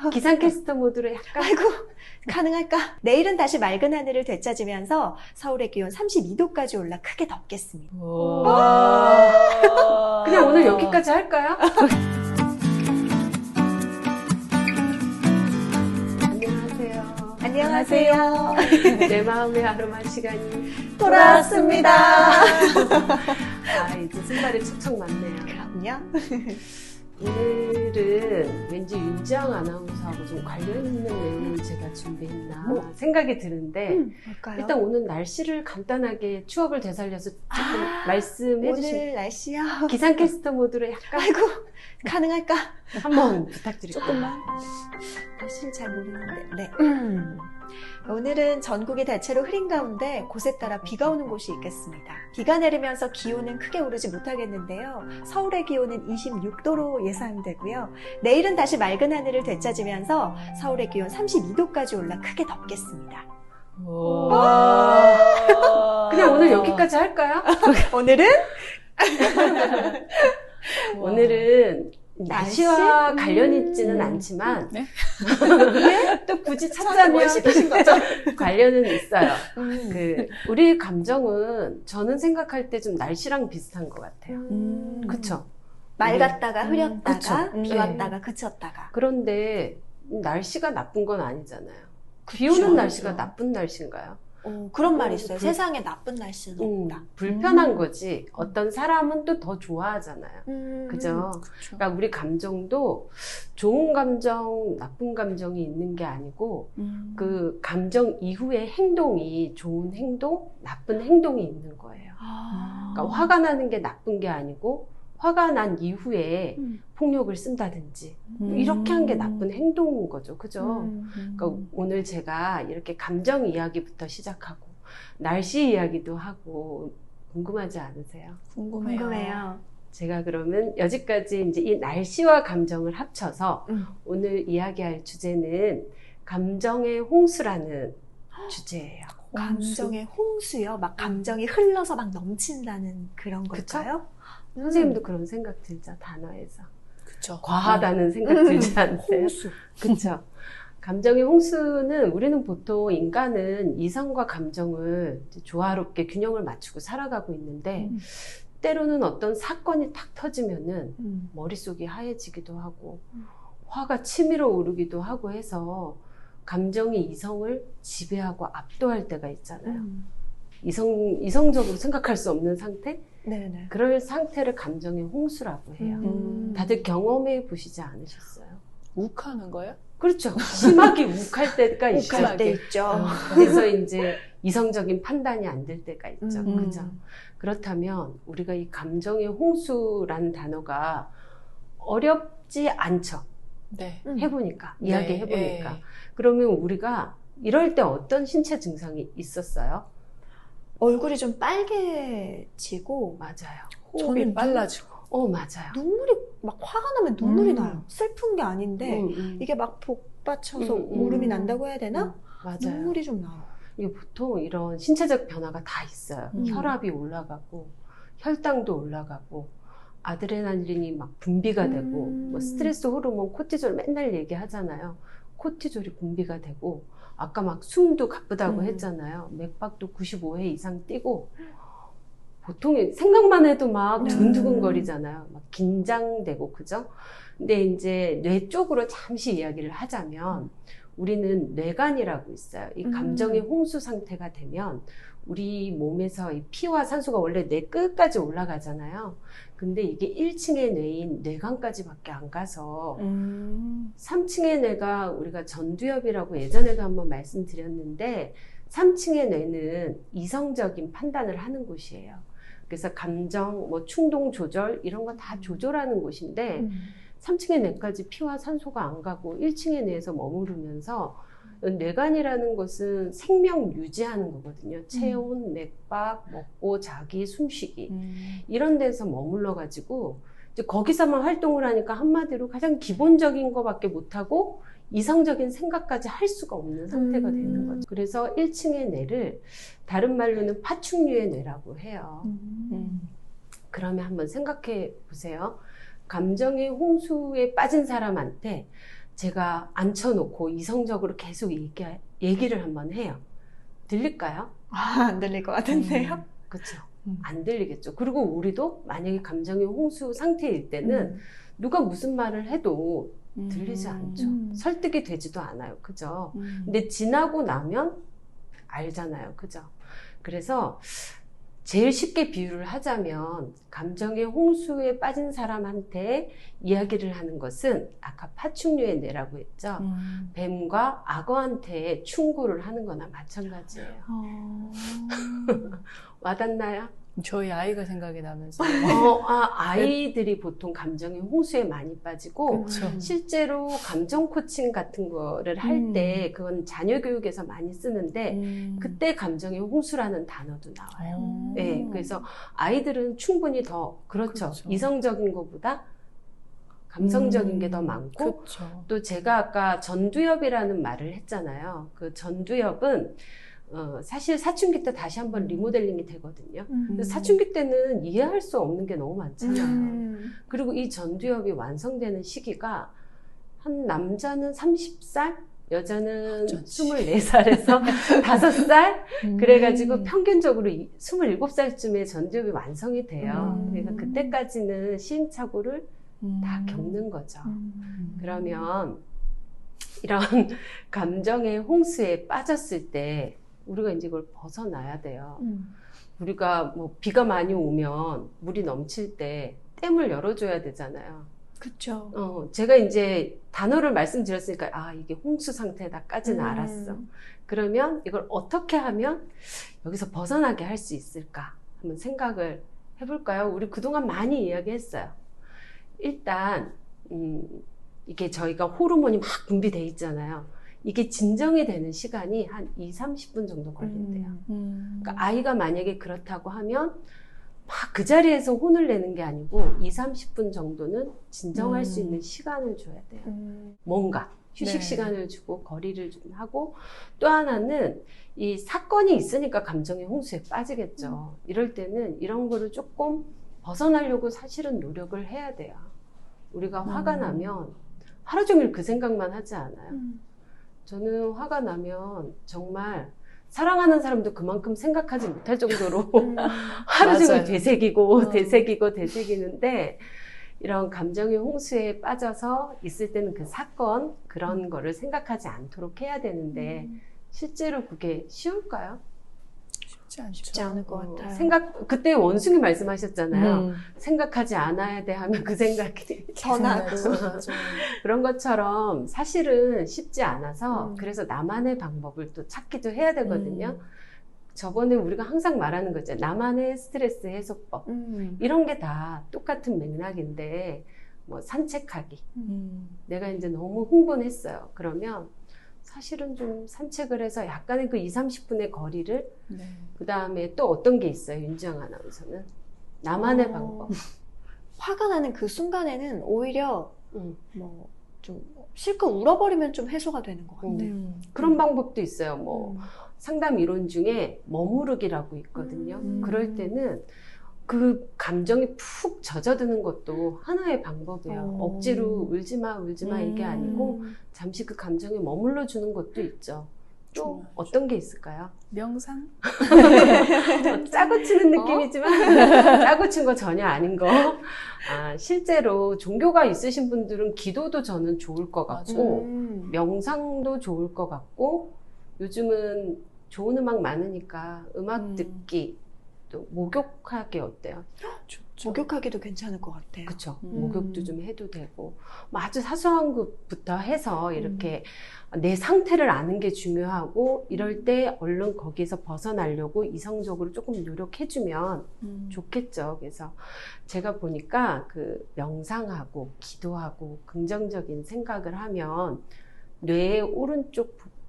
기상캐스터 모드로 약간 아이고, 가능할까? 내일은 다시 맑은 하늘을 되찾으면서 서울의 기온 32도까지 올라 크게 덥겠습니다. 그냥 오늘 여기까지 할까요? 안녕하세요. 안녕하세요. 내 마음의 아로마 시간이 돌아왔습니다. 이제 신발이 척척 맞네요. 그럼요. 오늘은 왠지 윤지영 아나운서하고 좀 관련 있는 내용을 제가 준비했나 생각이 드는데 뭘까요? 일단 오늘 날씨를 간단하게 추억을 되살려서 조금 말씀해 오늘 주실 날씨요? 기상캐스터 모드로 약간 아이고, 가능할까? 한번 부탁드릴게요. 조금만. 날씨를 잘 모르는데. 네. 오늘은 전국이 대체로 흐린 가운데 곳에 따라 비가 오는 곳이 있겠습니다. 비가 내리면서 기온은 크게 오르지 못하겠는데요. 서울의 기온은 26도로 예상되고요. 내일은 다시 맑은 하늘을 되찾으면서 서울의 기온 32도까지 올라 크게 덥겠습니다. 그냥 오늘 여기까지 할까요? 오늘은 날씨와 관련 있지는 않지만 네? 또 굳이 찾자면 찾자면 시키신 거죠? 관련은 있어요. 우리 감정은 저는 생각할 때 좀 날씨랑 비슷한 것 같아요. 그쵸? 맑았다가 흐렸다가 그쵸. 비 왔다가 그쳤다가. 그런데 날씨가 나쁜 건 아니잖아요. 비 그쵸. 오는 날씨가 나쁜 날씨인가요? 그런 말이 있어요. 세상에 나쁜 날씨는 없다. 불편한 거지. 어떤 사람은 또 더 좋아하잖아요. 그죠? 그쵸. 그러니까 우리 감정도 좋은 감정, 나쁜 감정이 있는 게 아니고 그 감정 이후의 행동이 좋은 행동, 나쁜 행동이 있는 거예요. 그러니까 화가 나는 게 나쁜 게 아니고 화가 난 이후에 폭력을 쓴다든지 이렇게 한 게 나쁜 행동인 거죠. 그죠? 그러니까 오늘 제가 이렇게 감정 이야기부터 시작하고 날씨 이야기도 하고 궁금하지 않으세요? 궁금해요. 제가 그러면 여기까지 이제 이 날씨와 감정을 합쳐서 오늘 이야기할 주제는 감정의 홍수라는 주제예요. 감정의 홍수요? 막 감정이 흘러서 막 넘친다는 그런 걸까요? 선생님도 그런 생각 들죠, 단어에서. 그쵸. 과하다는 생각 들지 않으세요? 홍수. 그쵸. 감정의 홍수는 우리는 보통 인간은 이성과 감정을 조화롭게 균형을 맞추고 살아가고 있는데 때로는 어떤 사건이 탁 터지면은 머릿속이 하얘지기도 하고 화가 치밀어 오르기도 하고 해서 감정이 이성을 지배하고 압도할 때가 있잖아요. 이성적으로 생각할 수 없는 상태? 네네. 그럴 상태를 감정의 홍수라고 해요. 다들 경험해 보시지 않으셨어요? 욱하는 거예요? 그렇죠. 심하게 욱할 때가 있죠. 욱할 때 있죠. 그래서 이제 이성적인 판단이 안 될 때가 있죠. 음. 그죠? 그렇다면 우리가 이 감정의 홍수라는 단어가 어렵지 않죠. 네. 해보니까, 이야기해보니까. 네. 그러면 우리가 이럴 때 어떤 신체 증상이 있었어요? 얼굴이 좀 빨개지고 맞아요. 호흡이 저는 빨라지고. 맞아요. 눈물이 막 화가 나면 눈물이 나요. 슬픈 게 아닌데 이게 막 복받쳐서 울음이 난다고 해야 되나? 맞아요. 눈물이 좀 나요. 이게 보통 이런 신체적 변화가 다 있어요. 혈압이 올라가고, 혈당도 올라가고, 아드레날린이 막 분비가 되고, 뭐 스트레스 호르몬, 코티졸 맨날 얘기하잖아요. 코티졸이 분비가 되고, 아까 막 숨도 가쁘다고 했잖아요. 맥박도 95회 이상 뛰고, 보통 생각만 해도 막 두근두근거리잖아요. 막 긴장되고, 그죠? 근데 이제 뇌 쪽으로 잠시 이야기를 하자면, 우리는 뇌관이라고 있어요. 이 감정의 홍수 상태가 되면 우리 몸에서 이 피와 산소가 원래 뇌 끝까지 올라가잖아요. 근데 이게 1층의 뇌인 뇌관까지밖에 안 가서 3층의 뇌가 우리가 전두엽이라고 예전에도 한번 말씀드렸는데 3층의 뇌는 이성적인 판단을 하는 곳이에요. 그래서 감정, 뭐 충동 조절 이런 거 다 조절하는 곳인데 3층의 뇌까지 피와 산소가 안 가고 1층의 뇌에서 머무르면서 뇌관이라는 것은 생명 유지하는 거거든요. 체온, 맥박, 먹고 자기, 숨쉬기 이런 데서 머물러 가지고 이제 거기서만 활동을 하니까 한마디로 가장 기본적인 거밖에 못하고 이성적인 생각까지 할 수가 없는 상태가 되는 거죠. 그래서 1층의 뇌를 다른 말로는 파충류의 뇌라고 해요. 그러면 한번 생각해 보세요. 감정의 홍수에 빠진 사람한테 제가 앉혀놓고 이성적으로 계속 얘기를 한번 해요. 들릴까요? 안 들릴 것 같은데요. 그렇죠. 안 들리겠죠. 그리고 우리도 만약에 감정의 홍수 상태일 때는 누가 무슨 말을 해도 들리지 않죠. 설득이 되지도 않아요. 그죠? 근데 지나고 나면 알잖아요. 그죠? 그래서 제일 쉽게 비유를 하자면 감정의 홍수에 빠진 사람한테 이야기를 하는 것은 아까 파충류의 뇌라고 했죠. 뱀과 악어한테 충고를 하는 거나 마찬가지예요. 와닿나요? 저희 아이가 생각이 나면서. 아이들이 보통 감정의 홍수에 많이 빠지고 그쵸. 실제로 감정 코칭 같은 거를 할 때 그건 자녀 교육에서 많이 쓰는데 그때 감정의 홍수라는 단어도 나와요. 네, 그래서 아이들은 충분히 더 그렇죠. 이성적인 것보다 감성적인 게 더 많고 그쵸. 또 제가 아까 전두엽이라는 말을 했잖아요. 그 전두엽은 사실 사춘기 때 다시 한번 리모델링이 되거든요. 근데 사춘기 때는 이해할 수 없는 게 너무 많잖아요. 그리고 이 전두엽이 완성되는 시기가 한 남자는 30살, 여자는 24살에서 5살 그래가지고 평균적으로 27살쯤에 전두엽이 완성이 돼요. 그러니까 그때까지는 시행착오를 다 겪는 거죠. 그러면 이런 감정의 홍수에 빠졌을 때 우리가 이제 이걸 벗어나야 돼요. 우리가 뭐 비가 많이 오면 물이 넘칠 때 댐을 열어줘야 되잖아요. 그렇죠. 제가 이제 단어를 말씀드렸으니까 이게 홍수 상태다까지는 알았어. 그러면 이걸 어떻게 하면 여기서 벗어나게 할 수 있을까? 한번 생각을 해볼까요? 우리 그동안 많이 이야기했어요. 일단 이게 저희가 호르몬이 막 분비돼 있잖아요. 이게 진정이 되는 시간이 한 20-30분 정도 걸린대요. 그러니까 아이가 만약에 그렇다고 하면 막 그 자리에서 혼을 내는 게 아니고 20-30분 정도는 진정할 수 있는 시간을 줘야 돼요. 뭔가 휴식 시간을 주고 거리를 좀 하고 또 하나는 이 사건이 있으니까 감정의 홍수에 빠지겠죠. 이럴 때는 이런 거를 조금 벗어나려고 사실은 노력을 해야 돼요. 우리가 화가 나면 하루 종일 그 생각만 하지 않아요. 저는 화가 나면 정말 사랑하는 사람도 그만큼 생각하지 못할 정도로 하루 종일 되새기는데 이런 감정의 홍수에 빠져서 있을 때는 그 사건 그런 거를 생각하지 않도록 해야 되는데 실제로 그게 쉬울까요? 쉽지 않을 것 같아요. 그때 원숭이 말씀하셨잖아요. 생각하지 않아야 돼 하면 그 생각이 전하고. 그런 것처럼 사실은 쉽지 않아서 그래서 나만의 방법을 또 찾기도 해야 되거든요. 저번에 우리가 항상 말하는 거 있잖아요. 나만의 스트레스 해소법. 이런 게 다 똑같은 맥락인데 뭐 산책하기. 내가 이제 너무 흥분했어요. 그러면 사실은 좀 산책을 해서 약간의 그 20-30분의 거리를 그 다음에 또 어떤 게 있어요, 윤지영 아나운서는? 나만의 방법. 화가 나는 그 순간에는 오히려 뭐 좀 실컷 울어버리면 좀 해소가 되는 것 같아요. 그런 방법도 있어요. 뭐 상담 이론 중에 머무르기라고 있거든요. 그럴 때는 그 감정이 푹 젖어드는 것도 하나의 방법이에요. 억지로 울지 마 이게 아니고 잠시 그 감정에 머물러 주는 것도 있죠. 또 어떤 게 있을까요? 명상? 짜고 치는 느낌이지만 짜고 친 거 전혀 아닌 거. 실제로 종교가 있으신 분들은 기도도 저는 좋을 것 같고 명상도 좋을 것 같고 요즘은 좋은 음악 많으니까 음악 듣기 또 목욕하기 어때요? 좋죠. 목욕하기도 괜찮을 것 같아요. 그렇죠. 목욕도 좀 해도 되고 뭐 아주 사소한 것부터 해서 이렇게 내 상태를 아는 게 중요하고 이럴 때 얼른 거기서 벗어나려고 이성적으로 조금 노력해주면 좋겠죠. 그래서 제가 보니까 그 명상하고 기도하고 긍정적인 생각을 하면 뇌의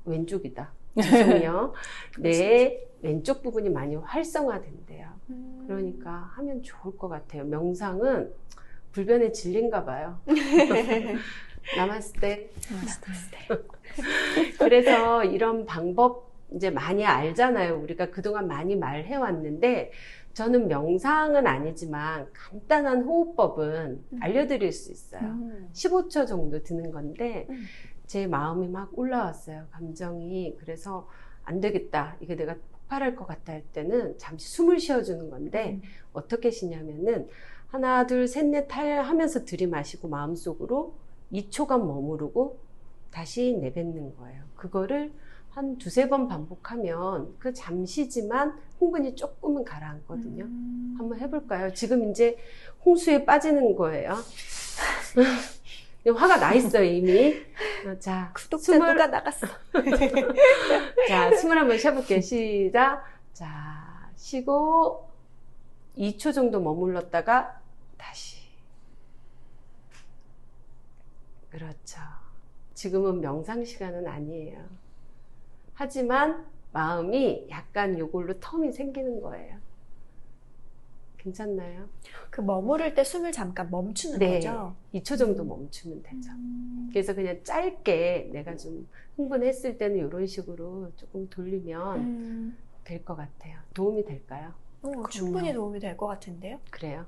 왼쪽이다. 죄송해요. 뇌의 왼쪽 부분이 많이 활성화된대요. 그러니까 하면 좋을 것 같아요. 명상은 불변의 진리인가 봐요. 나마스테. 그래서 이런 방법 이제 많이 알잖아요. 우리가 그동안 많이 말해왔는데 저는 명상은 아니지만 간단한 호흡법은 알려드릴 수 있어요. 15초 정도 드는 건데 제 마음이 막 올라왔어요. 감정이. 그래서 안 되겠다. 이게 내가 폭발할 것 같다 할 때는 잠시 숨을 쉬어주는 건데 어떻게 쉬냐면은 하나, 둘, 셋, 넷 하면서 들이마시고 마음속으로 2초간 머무르고 다시 내뱉는 거예요. 그거를 한 두세 번 반복하면 그 잠시지만 흥분이 조금은 가라앉거든요. 한번 해볼까요? 지금 이제 홍수에 빠지는 거예요. 화가 나 있어요, 이미. 자, 구독자 누가 나갔어. 자, 숨을 한번 쉬어볼게요. 시작. 자, 쉬고 2초 정도 머물렀다가 다시. 그렇죠. 지금은 명상 시간은 아니에요. 하지만 마음이 약간 요걸로 텀이 생기는 거예요. 괜찮나요? 그 머무를 때 숨을 잠깐 멈추는 네, 거죠? 2초 정도 멈추면 되죠. 그래서 그냥 짧게 내가 좀 흥분했을 때는 이런 식으로 조금 돌리면 될 것 같아요. 도움이 될까요? 충분히 도움이 될 것 같은데요? 그래요?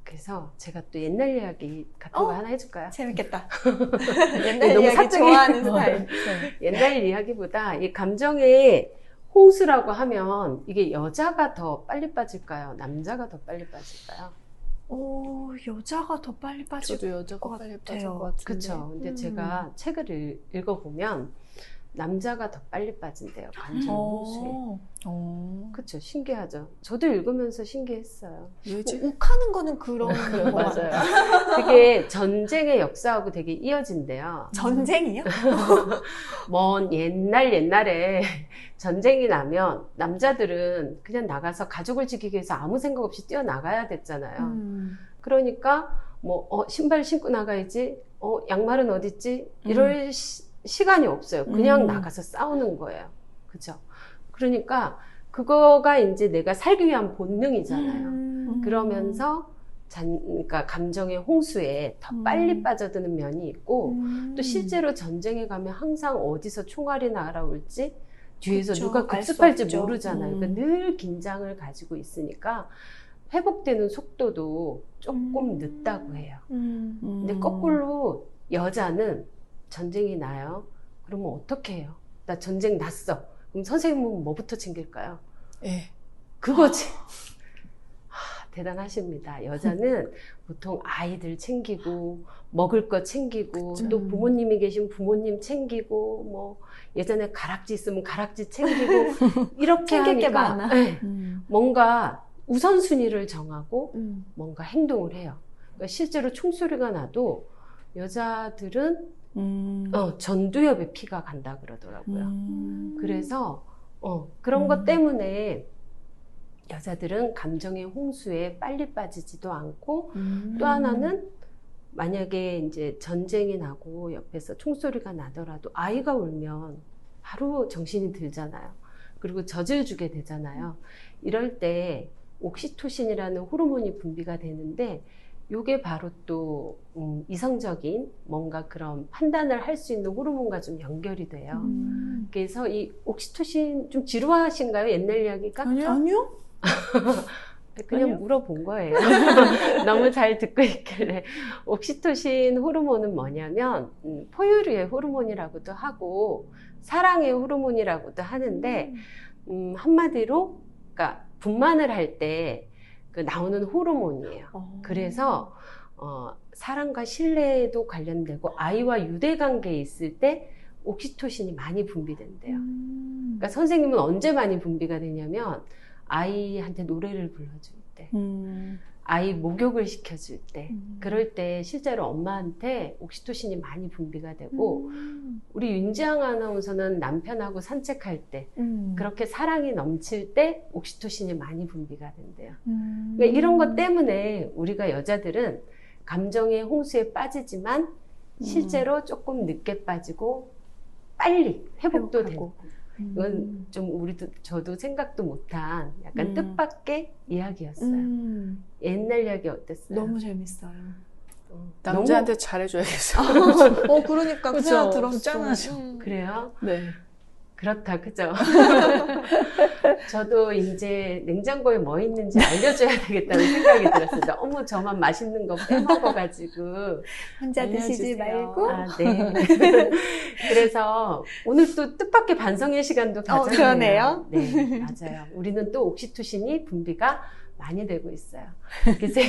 그래서 제가 또 옛날 이야기 같은 거 하나 해줄까요? 재밌겠다. 너무 옛날 이야기 사적인- 좋아하는 스타일. 옛날 이야기보다 이 감정의 홍수라고 하면 이게 여자가 더 빨리 빠질까요? 남자가 더 빨리 빠질까요? 여자가 더 빨리 빠질 저도 여자가 것 빨리 같아요. 빠질 것 같은데. 그렇죠. 근데 제가 책을 읽어보면 남자가 더 빨리 빠진대요. 감정 홍수에. 그렇죠. 신기하죠. 저도 읽으면서 신기했어요. 왜지? 욱하는 거는 그런 거 맞아요. 그게 전쟁의 역사하고 되게 이어진대요. 전쟁이요? 먼 옛날에 전쟁이 나면 남자들은 그냥 나가서 가족을 지키기 위해서 아무 생각 없이 뛰어나가야 됐잖아요. 그러니까 신발 신고 나가야지, 양말은 어딨지? 이럴 시간이 없어요. 그냥 나가서 싸우는 거예요. 그죠? 그러니까 그거가 이제 내가 살기 위한 본능이잖아요. 그러면서 그러니까 감정의 홍수에 더 빨리 빠져드는 면이 있고 또 실제로 전쟁에 가면 항상 어디서 총알이 날아올지 뒤에서 그쵸, 누가 알수 급습할지 없죠. 모르잖아요. 그러니까 늘 긴장을 가지고 있으니까 회복되는 속도도 조금 늦다고 해요. 근데 거꾸로 여자는 전쟁이 나요. 그러면 어떻게 해요? 나 전쟁 났어. 그럼 선생님은 뭐부터 챙길까요? 예. 그거지. 대단하십니다. 여자는 보통 아이들 챙기고 먹을 거 챙기고 그쵸. 또 부모님이 계신 부모님 챙기고 뭐 예전에 가락지 있으면 가락지 챙기고 이렇게 챙길 게 하니까 많아. 네, 뭔가 우선순위를 정하고 뭔가 행동을 해요. 그러니까 실제로 총소리가 나도 여자들은 전두엽에 피가 간다 그러더라고요. 그래서 그런 것 때문에 여자들은 감정의 홍수에 빨리 빠지지도 않고 또 하나는 만약에 이제 전쟁이 나고 옆에서 총소리가 나더라도 아이가 울면 바로 정신이 들잖아요. 그리고 젖을 주게 되잖아요. 이럴 때 옥시토신이라는 호르몬이 분비가 되는데 이게 바로 또 이성적인 뭔가 그런 판단을 할 수 있는 호르몬과 좀 연결이 돼요. 그래서 이 옥시토신 좀 지루하신가요? 옛날 이야기가? 아니요? 그냥 아니요. 물어본 거예요. 너무 잘 듣고 있길래. 옥시토신 호르몬은 뭐냐면 포유류의 호르몬이라고도 하고 사랑의 호르몬이라고도 하는데 한마디로 그러니까 분만을 할 때 그 나오는 호르몬이에요. 그래서 사랑과 신뢰에도 관련되고 아이와 유대관계에 있을 때 옥시토신이 많이 분비된대요. 그러니까 선생님은 언제 많이 분비가 되냐면 아이한테 노래를 불러줄 때, 아이 목욕을 시켜줄 때, 그럴 때 실제로 엄마한테 옥시토신이 많이 분비가 되고 우리 윤지향 아나운서는 남편하고 산책할 때 그렇게 사랑이 넘칠 때 옥시토신이 많이 분비가 된대요. 그러니까 이런 것 때문에 우리가 여자들은 감정의 홍수에 빠지지만 실제로 조금 늦게 빠지고 빨리 회복도 되고 이건 좀 저도 생각도 못한 약간 뜻밖의 이야기였어요. 옛날 이야기 어땠어요? 너무 재밌어요. 남자한테 잘해줘야겠어. 그러니까 그쵸? 그냥 들었어. 짱하죠. 그래요? 네. 그렇다, 그죠? 저도 이제 냉장고에 뭐 있는지 알려줘야 되겠다는 생각이 들었습니다. 어머, 저만 맛있는 거 빼먹어가지고. 혼자 드시지 알려주세요. 말고. 아, 네. 그래서 오늘 또 뜻밖의 반성의 시간도 가졌네요. 그러네요. 네, 맞아요. 우리는 또 옥시토신이 분비가 많이 되고 있어요. 그래서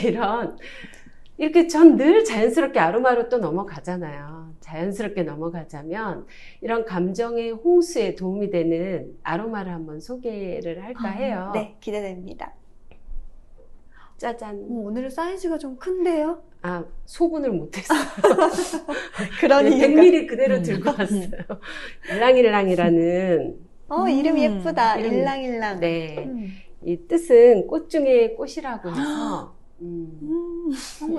이렇게 전 늘 자연스럽게 아로마로 또 넘어가잖아요. 자연스럽게 넘어가자면 이런 감정의 홍수에 도움이 되는 아로마를 한번 소개를 할까 해요. 네, 기대됩니다. 짜잔. 오늘은 사이즈가 좀 큰데요? 아, 소분을 못했어요. 그런 이유가. 100ml 그대로 들고 왔어요. 일랑일랑이라는. 이름 예쁘다. 이름. 일랑일랑. 네. 이 뜻은 꽃 중에 꽃이라고 해서.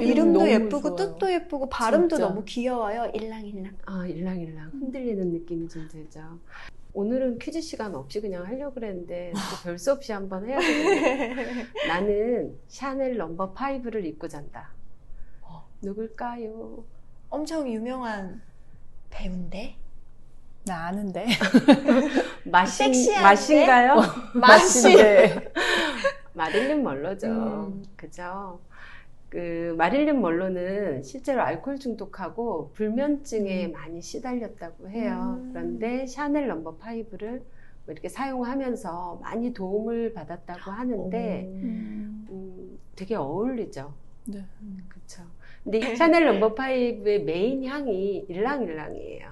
이름도 너무 예쁘고 좋아요. 뜻도 예쁘고 발음도 진짜. 너무 귀여워요. 일랑일랑. 아, 일랑일랑. 흔들리는 느낌이 좀 들죠. 오늘은 퀴즈 시간 없이 그냥 하려고 그랬는데 또 별 수 없이 한번 해야 되겠네요. 나는 샤넬 넘버 5를 입고 잔다. 누굴까요? 엄청 유명한 배우인데. 나 아는데. 섹시한데? 맛인가요? 맛이. 마릴린 먼로죠. 그죠? 그 마릴린 먼로는 실제로 알코올 중독하고 불면증에 많이 시달렸다고 해요. 그런데 샤넬 넘버 5를 이렇게 사용하면서 많이 도움을 받았다고 하는데 되게 어울리죠. 네. 그렇죠. 근데 이 샤넬 넘버 5의 메인 향이 일랑일랑이에요.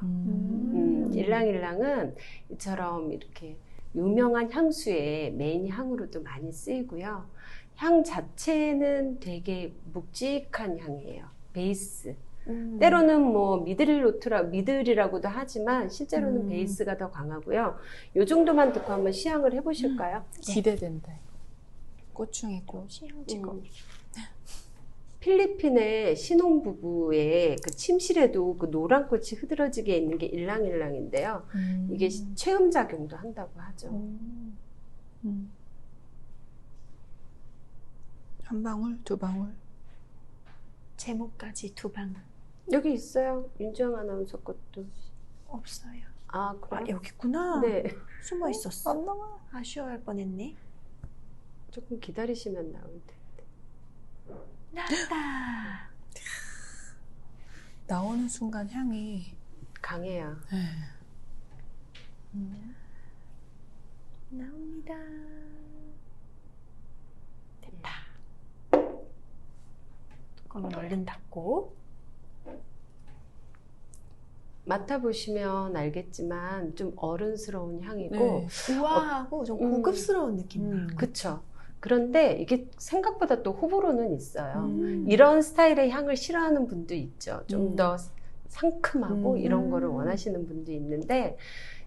일랑일랑은 이처럼 이렇게 유명한 향수의 메인 향으로도 많이 쓰이고요. 향 자체는 되게 묵직한 향이에요. 베이스. 때로는 뭐 미들이라고도 하지만 실제로는 베이스가 더 강하고요. 요 정도만 듣고 한번 시향을 해보실까요? 기대된다. 꽃 중에 꽃. 시향 찍어. 필리핀의 신혼부부의 그 침실에도 그 노란 꽃이 흐드러지게 있는 게 일랑일랑인데요. 이게 체험작용도 한다고 하죠. 한 방울, 두 방울. 제목까지 두 방울. 여기 있어요. 윤주영 아나운서 것도. 없어요. 아, 그래요? 여기 있구나. 네. 숨어 있었어. 안 나와. 아쉬워할 뻔했네. 조금 기다리시면 나올 텐데. 나왔다. 나오는 순간 향이. 강해요. 나옵니다. 됐다. 뚜껑을 얼른 닫고. 맡아보시면 알겠지만 좀 어른스러운 향이고 네. 우아하고 좀 고급스러운 느낌 나요. 그쵸. 그런데 이게 생각보다 또 호불호는 있어요. 음. 이런 스타일의 향을 싫어하는 분도 있죠. 좀 더 상큼하고 음. 이런 거를 원하시는 분도 있는데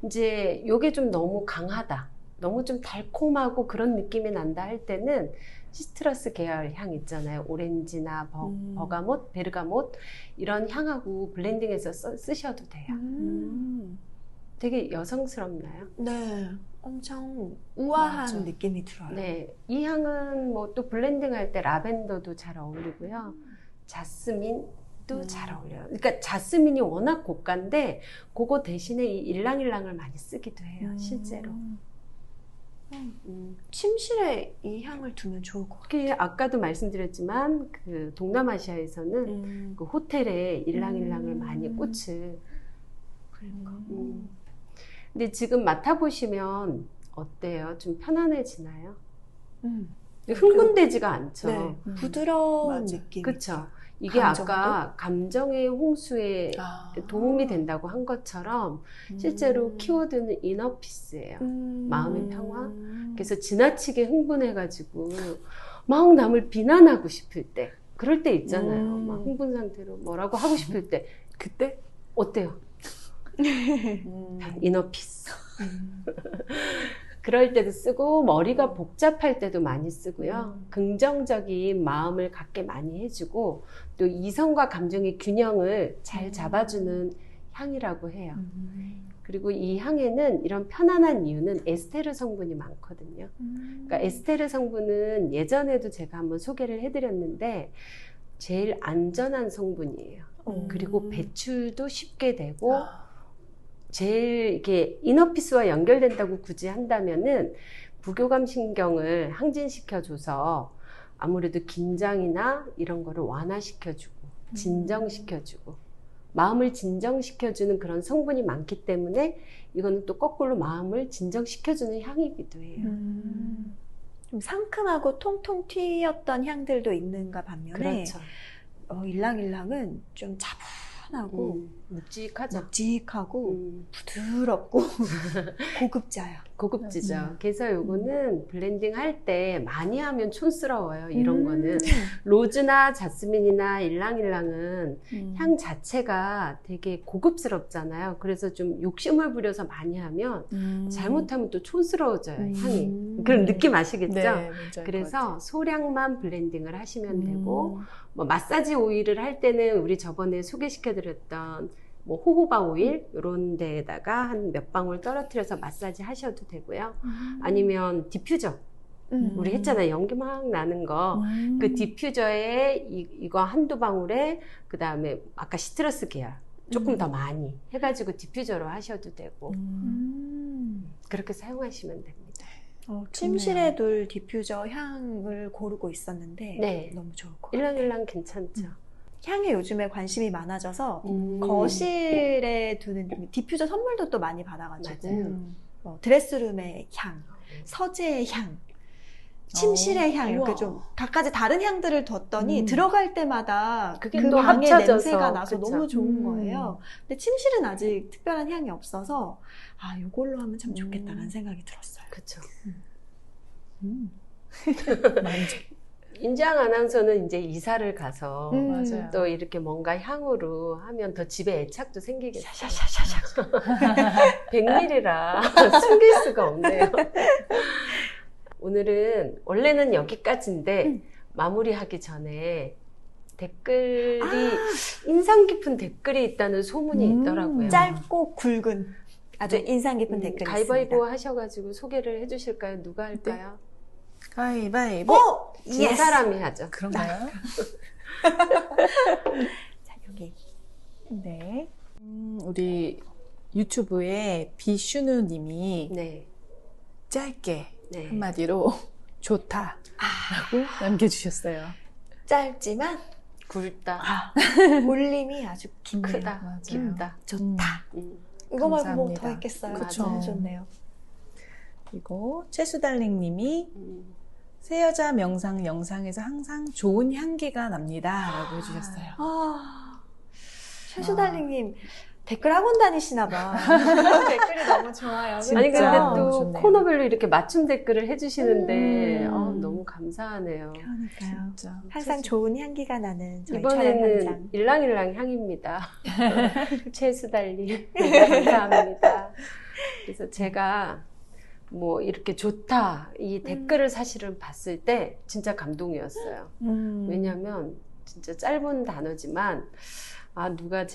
이제 요게 좀 너무 강하다. 너무 좀 달콤하고 그런 느낌이 난다 할 때는 시트러스 계열 향 있잖아요. 오렌지나 버가못, 베르가못 이런 향하고 블렌딩해서 쓰셔도 돼요. 되게 여성스럽나요? 네. 엄청 우아한 맞아. 느낌이 들어요. 네, 이 향은 뭐 또 블렌딩 할 때 라벤더도 잘 어울리고요. 자스민도 잘 어울려요. 그러니까 자스민이 워낙 고가인데 그거 대신에 이 일랑일랑을 많이 쓰기도 해요. 실제로. 침실에 이 향을 두면 좋을 것 같아요. 특히 아까도 말씀드렸지만 그 동남아시아에서는 그 호텔에 일랑일랑을 많이 꽃을. 그러니까. 근데 지금 맡아보시면 어때요? 좀 편안해지나요? 흥분되지가 않죠. 네. 부드러운 맞아. 느낌. 그렇죠. 이게 감정도? 아까 감정의 홍수에 도움이 된다고 한 것처럼 실제로 키워드는 이너피스예요. 마음의 평화. 그래서 지나치게 흥분해가지고 막 남을 비난하고 싶을 때 그럴 때 있잖아요. 막 흥분 상태로 뭐라고 하고 싶을 때 그때? 어때요? 이너피스. 그럴 때도 쓰고 머리가 복잡할 때도 많이 쓰고요. 긍정적인 마음을 갖게 많이 해주고 또 이성과 감정의 균형을 잘 잡아주는 향이라고 해요. 그리고 이 향에는 이런 편안한 이유는 에스테르 성분이 많거든요. 그러니까 에스테르 성분은 예전에도 제가 한번 소개를 해드렸는데 제일 안전한 성분이에요. 그리고 배출도 쉽게 되고 제일 이게 이너피스와 연결된다고 굳이 한다면은 부교감 신경을 항진시켜줘서 아무래도 긴장이나 이런 거를 완화시켜주고 진정시켜주고 마음을 진정시켜주는 그런 성분이 많기 때문에 이거는 또 거꾸로 마음을 진정시켜주는 향이기도 해요. 좀 상큼하고 통통 튀었던 향들도 있는가 반면에 그렇죠. 일랑일랑은 좀 차분하고 묵직하죠. 묵직하고 부드럽고 고급자야. 고급지죠. 그래서 요거는 블렌딩 할 때 많이 하면 촌스러워요. 이런 거는. 로즈나 자스민이나 일랑일랑은 향 자체가 되게 고급스럽잖아요. 그래서 좀 욕심을 부려서 많이 하면 잘못하면 또 촌스러워져요. 향이. 그런 느낌 아시겠죠? 네, 뭔지 알 것 그래서 같아요. 소량만 블렌딩을 하시면 되고 뭐 마사지 오일을 할 때는 우리 저번에 소개시켜드렸던 뭐 호호바 오일 이런 데에다가 한 몇 방울 떨어뜨려서 마사지 하셔도 되고요. 아니면 디퓨저 우리 했잖아요. 연기 막 나는 거. 그 디퓨저에 이거 한두 방울에 그 다음에 아까 시트러스 계열 조금 더 많이 해가지고 디퓨저로 하셔도 되고 그렇게 사용하시면 됩니다. 침실에 둘 디퓨저 향을 고르고 있었는데 네. 너무 좋을 것 같아요. 일랑일랑 괜찮죠. 향에 요즘에 관심이 많아져서 거실에 두는 디퓨저 선물도 또 많이 받아가지고 드레스룸의 향, 서재의 향, 침실의 향 이렇게 우와. 좀 각가지 다른 향들을 뒀더니 들어갈 때마다 그게 그 또 방의 합쳐져서, 냄새가 나서 그쵸. 너무 좋은 거예요. 근데 침실은 아직 특별한 향이 없어서 요걸로 하면 참 좋겠다는 생각이 들었어요. 그렇죠. 만족. 인장 아나운서는 이제 이사를 가서 맞아요. 또 이렇게 뭔가 향으로 하면 더 집에 애착도 생기겠어요. 샤샤샤샤. 100ml라 숨길 수가 없네요. 오늘은 원래는 여기까지인데 마무리하기 전에 댓글이 인상 깊은 댓글이 있다는 소문이 있더라고요. 짧고 굵은 아주 인상 깊은 댓글이 가위바위보 있습니다. 하셔가지고 소개를 해주실까요? 누가 할까요? 가위바위보. 진 예스! 사람이 하죠. 그런가요? 자, 여기. 네. 우리 유튜브에 비슈누 님이 네. 짧게 네. 한마디로 좋다라고 남겨주셨어요. 짧지만 굵다. 울림이 아주 깊네요. 크다. 맞아요. 깊다. 좋다. 이거 말고 뭐 감사합니다. 더 있겠어요? 그쵸. 너무 좋네요. 그리고 최수달링 님이 음. 새 여자 명상 영상에서 항상 좋은 향기가 납니다 라고 해주셨어요. 최수달링님 댓글 학원 다니시나 봐. 댓글이 너무 좋아요. 진짜. 아니 근데 또 너무 좋네요. 코너별로 이렇게 맞춤 댓글을 해주시는데 너무 감사하네요. 그러니까요. 진짜. 항상 좋은 향기가 나는 저희 촬영 현장. 이번에는 일랑일랑 향입니다. 최수달님 감사합니다. 그래서 제가 뭐 이렇게 좋다 이 댓글을 사실은 봤을 때 진짜 감동이었어요. 왜냐하면 진짜 짧은 단어지만 누가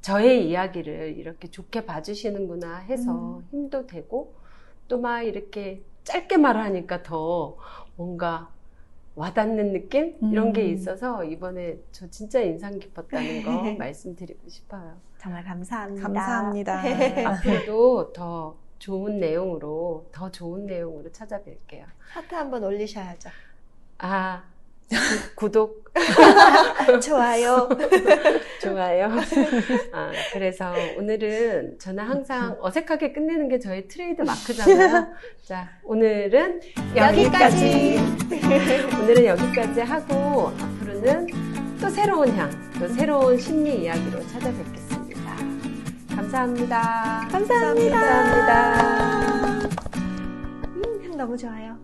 저의 이야기를 이렇게 좋게 봐주시는구나 해서 힘도 되고 또 막 이렇게 짧게 말하니까 더 뭔가 와닿는 느낌? 이런 게 있어서 이번에 저 진짜 인상 깊었다는 거 말씀드리고 싶어요. 정말 감사합니다. 감사합니다. 앞으로도 더 좋은 내용으로 찾아뵐게요. 하트 한번 올리셔야죠. 구독, 좋아요. 좋아요. 그래서 오늘은 저는 항상 어색하게 끝내는 게 저의 트레이드 마크잖아요. 자, 오늘은 여기까지. 오늘은 여기까지 하고 앞으로는 또 새로운 향, 또 새로운 심리 이야기로 찾아뵙겠습니다. 감사합니다. 감사합니다. 감사합니다. 향 너무 좋아요.